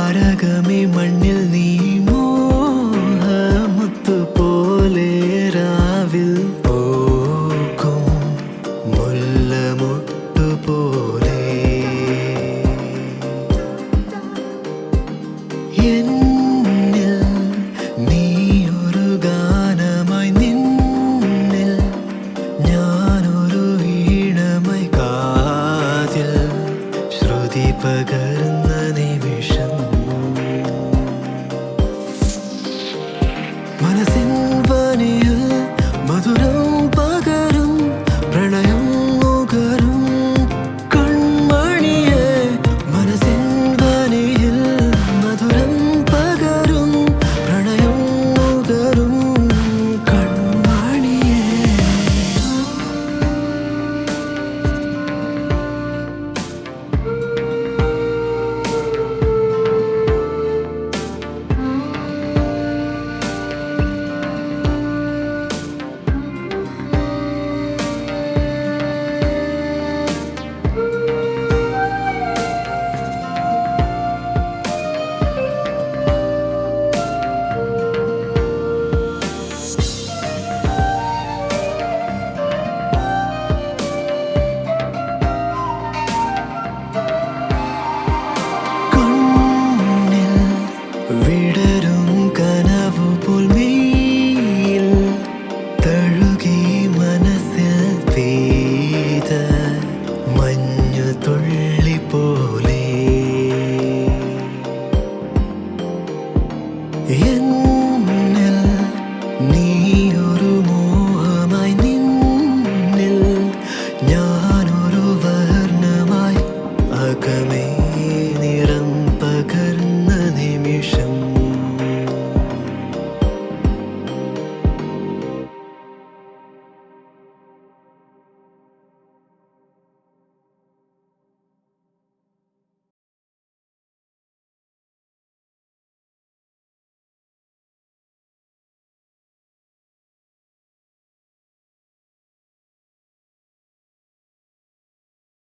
താരകമേ മണ്ണിൽ നീ മോഹമുത്തു പോലെ രാവിൽ പൂക്കും മുല്ലമുട്ടു പോലെ എന്നിൽ നീയൊരു ഗാനമായി നിന്നിൽ ഞാനൊരു വീണമായി കാതിൽ ശ്രുതി പകർന്ന നിമിഷം മനസ്സിൻ വനിയിൽ മധുരം പകരും പ്രണയം നുകരും കൺമണിയെ മനസ്സിൻ വനിയിൽ മധുരം പകരും പ്രണയം നുകരും കൺമണിയെ വിടരും കനവു പോൽ മെയ്യിൽ തഴുകി മനസ്സിൽ പെയ്ത മഞ്ഞു തുള്ളി പോലെ എന്നിൽ നീയൊരു മോഹമായി നിന്നിൽ ഞാനൊരു വർണ്ണമായി അകമേ